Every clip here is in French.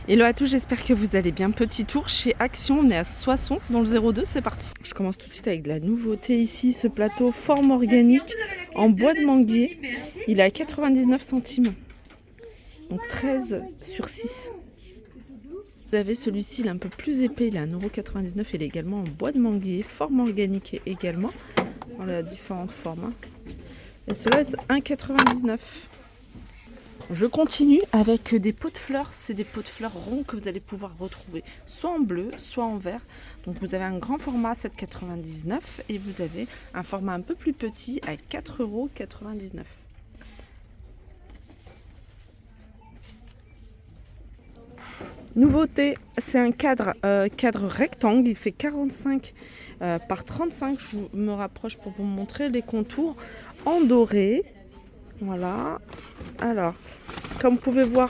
Hello à tous, j'espère que vous allez bien. Petit tour chez Action, on est à Soissons dans le 02, c'est parti. Je commence tout de suite avec de la nouveauté ici, ce plateau forme organique en bois de manguier. Il est à 99 centimes, donc 13 sur 6. Vous avez celui-ci, il est un peu plus épais, il est à 1,99 €. Il est également en bois de manguier, forme organique également. On a différentes formes. Et celui-là, c'est 1,99 €. Je continue avec des pots de fleurs. C'est des pots de fleurs ronds que vous allez pouvoir retrouver soit en bleu, soit en vert. Donc vous avez un grand format 7,99 € et vous avez un format un peu plus petit à 4,99 €. Nouveauté, c'est un cadre rectangle. Il fait 45 par 35. Je me rapproche pour vous montrer les contours en doré. Voilà. Alors, comme vous pouvez voir,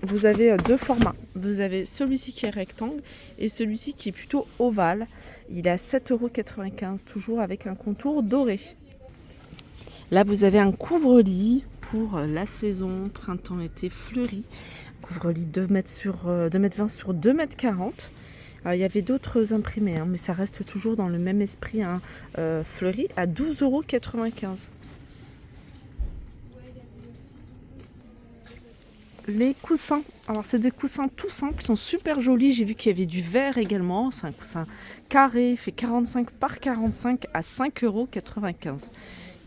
vous avez deux formats. Vous avez celui-ci qui est rectangle et celui-ci qui est plutôt ovale. Il est à 7,95 €, toujours avec un contour doré. Là, vous avez un couvre-lit pour la saison printemps-été fleuri. Couvre-lit 2,20 m sur 2,40 m. Il y avait d'autres imprimés, mais ça reste toujours dans le même esprit, fleuri à 12,95 €. Les coussins, alors c'est des coussins tout simples, ils sont super jolis. J'ai vu qu'il y avait du vert également. C'est un coussin carré, il fait 45 par 45 à 5,95 €.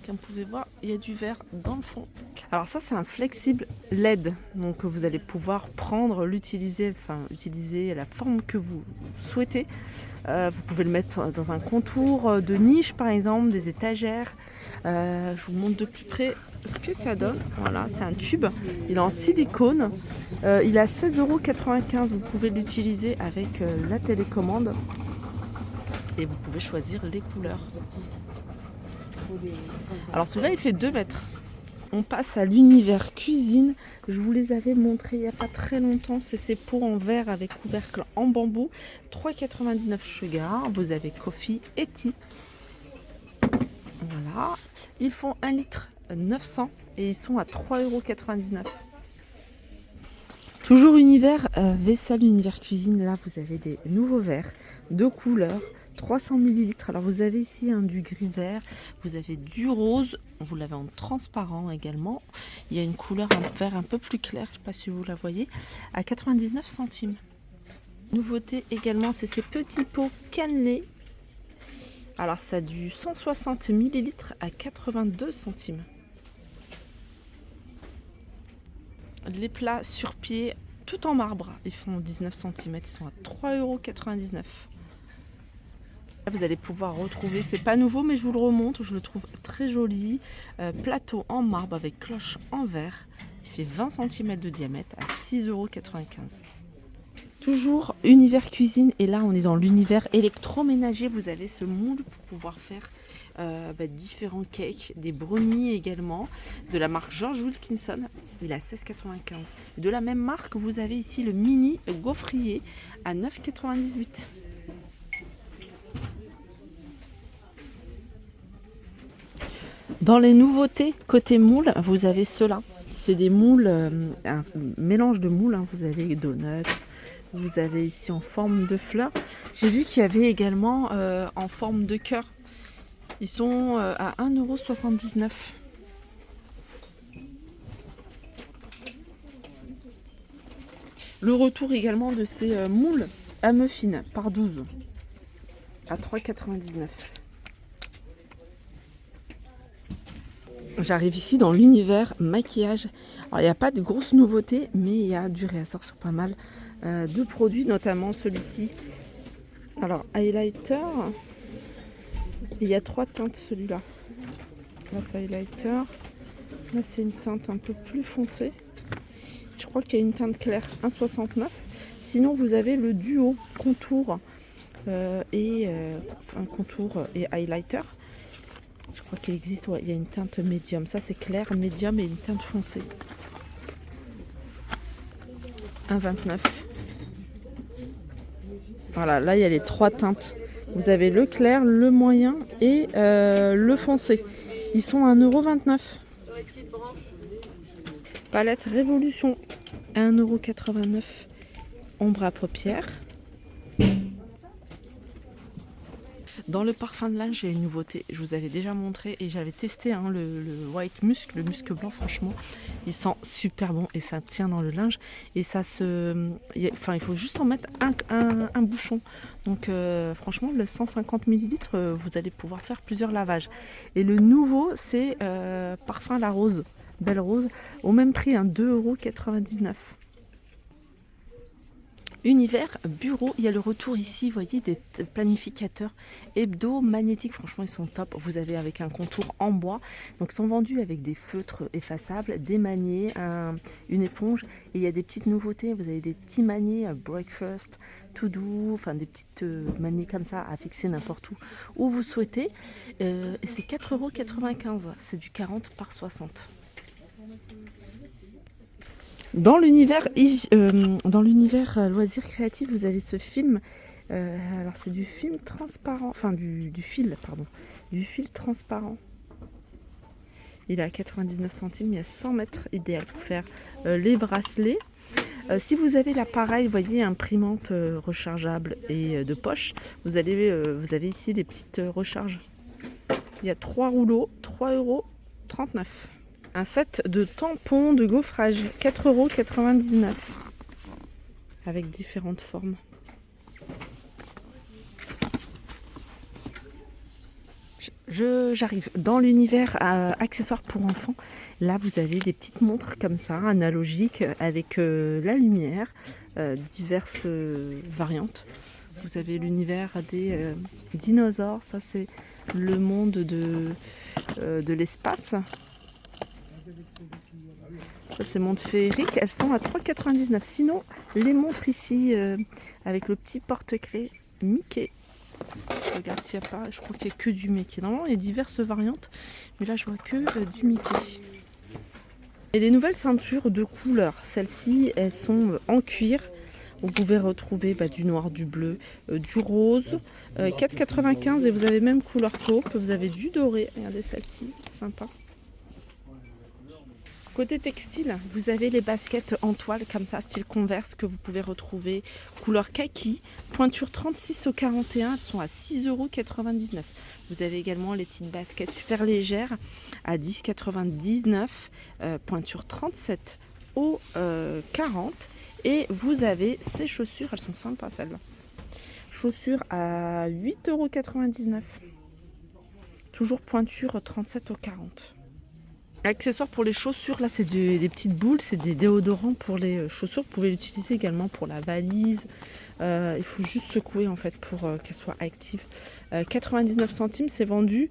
Comme vous pouvez voir, il y a du vert dans le fond. Alors ça, c'est un flexible LED, donc vous allez pouvoir prendre, utiliser la forme que vous souhaitez. Vous pouvez le mettre dans un contour de niche par exemple, des étagères. Je vous montre de plus près ce que ça donne. Voilà, c'est un tube, il est en silicone, il est à 16,95 €. Vous pouvez l'utiliser avec la télécommande et vous pouvez choisir les couleurs. Alors celui-là, il fait 2 mètres. On passe à l'univers cuisine. Je vous les avais montrés il n'y a pas très longtemps. C'est ces pots en verre avec couvercle en bambou. 3,99 € Sugar. Vous avez Coffee et Tea. Voilà. Ils font 1 litre 900 et ils sont à 3,99 €. Toujours univers vaisselle, univers cuisine. Là, vous avez des nouveaux verres de couleurs. 300 ml. Alors vous avez ici du gris vert, vous avez du rose, vous l'avez en transparent également. Il y a une couleur vert un peu plus clair, je ne sais pas si vous la voyez, à 99 centimes. Nouveauté également, c'est ces petits pots cannelés. Alors ça a du 160 ml à 82 centimes. Les plats sur pied, tout en marbre, ils font 19 cm, ils sont à 3,99 €. Vous allez pouvoir retrouver, c'est pas nouveau mais je vous le remonte, je le trouve très joli. Plateau en marbre avec cloche en verre. Il fait 20 cm de diamètre à 6,95 €. Toujours univers cuisine et là on est dans l'univers électroménager. Vous avez ce moule pour pouvoir faire différents cakes, des brownies également, de la marque George Wilkinson. Il est à 16,95 €. De la même marque, vous avez ici le mini gaufrier à 9,98 €. Dans les nouveautés côté moule, vous avez ceux-là. C'est des moules, un mélange de moules. Vous avez donuts, vous avez ici en forme de fleurs. J'ai vu qu'il y avait également en forme de cœur. Ils sont à 1,79 €. Le retour également de ces moules à muffins par 12 à 3,99 €. J'arrive ici dans l'univers maquillage. Alors il n'y a pas de grosses nouveautés, mais il y a du réassort sur pas mal de produits, notamment celui-ci. Alors highlighter, il y a 3 teintes celui-là. Là c'est highlighter, là c'est une teinte un peu plus foncée. Je crois qu'il y a une teinte claire 1,69 €. Sinon vous avez le duo contour contour et highlighter. Je crois qu'il existe, il y a une teinte médium. Ça c'est clair, médium et une teinte foncée. 1,29 €. Voilà, là il y a les 3 teintes. Vous avez le clair, le moyen et le foncé. Ils sont à 1,29 €. Palette Révolution, 1,89 € ombre à paupières. Dans le parfum de linge, j'ai une nouveauté. Je vous avais déjà montré et j'avais testé le White Musk, le musc blanc. Franchement, il sent super bon et ça tient dans le linge. Et ça il faut juste en mettre un bouchon. Donc, franchement, le 150 ml, vous allez pouvoir faire plusieurs lavages. Et le nouveau, c'est Parfum la Rose, Belle Rose, au même prix, 2,99 €. Univers bureau, il y a le retour ici, vous voyez, des planificateurs hebdo magnétiques, franchement ils sont top. Vous avez avec un contour en bois, donc ils sont vendus avec des feutres effaçables, des maniers, une éponge, et il y a des petites nouveautés. Vous avez des petits maniers breakfast, to do, enfin des petites maniers comme ça à fixer n'importe où vous souhaitez, et c'est 4,95 €, c'est du 40 par 60. Dans l'univers loisirs créatifs, vous avez ce film. Alors c'est du film transparent, enfin du fil, pardon, du fil transparent. Il est à 99 centimes, il y a 100 mètres, idéal pour faire les bracelets. Si vous avez l'appareil, vous voyez, imprimante rechargeable et de poche, vous avez ici des petites recharges. Il y a 3 rouleaux, 3,39 €. Un set de tampons de gaufrage, 4,99 € avec différentes formes. J'arrive dans l'univers accessoires pour enfants. Là, vous avez des petites montres comme ça, analogiques, avec la lumière, diverses variantes. Vous avez l'univers des dinosaures, ça c'est le monde de l'espace. Ça c'est monde féerique, elles sont à 3,99 €. Sinon, les montres ici avec le petit porte-clés Mickey. Je regarde s'il n'y a pas, je crois qu'il n'y a que du Mickey. Normalement, il y a diverses variantes, mais là je vois que du Mickey. Et des nouvelles ceintures de couleur. Celles-ci, elles sont en cuir. Vous pouvez retrouver du noir, du bleu, du rose, 4,95 € et vous avez même couleur taupe. Vous avez du doré. Regardez celle-ci, sympa. Côté textile, vous avez les baskets en toile comme ça, style Converse, que vous pouvez retrouver couleur kaki, pointure 36 au 41, elles sont à 6,99 €. Vous avez également les petites baskets super légères à 10,99 €, pointure 37 au 40. Et vous avez ces chaussures, elles sont sympas celles-là. Chaussures à 8,99 €. Toujours pointure 37 au 40. Accessoires pour les chaussures, là c'est des petites boules, c'est des déodorants pour les chaussures. Vous pouvez l'utiliser également pour la valise. Il faut juste secouer en fait pour qu'elle soit active. 99 centimes, c'est vendu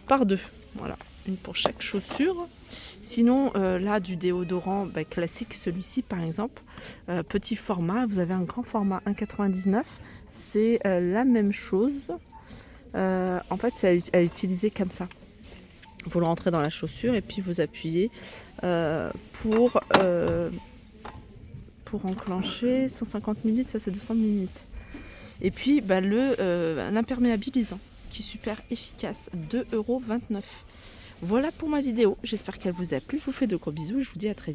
par deux. Voilà, une pour chaque chaussure. Sinon, là du déodorant classique, celui-ci par exemple, petit format. Vous avez un grand format 1,99 €. C'est la même chose. En fait, c'est à utiliser comme ça. Vous le rentrez dans la chaussure et puis vous appuyez pour enclencher 150 ml, ça c'est 200 ml. Et puis l'imperméabilisant qui est super efficace, 2,29 €. Voilà pour ma vidéo, j'espère qu'elle vous a plu, je vous fais de gros bisous et je vous dis à très vite.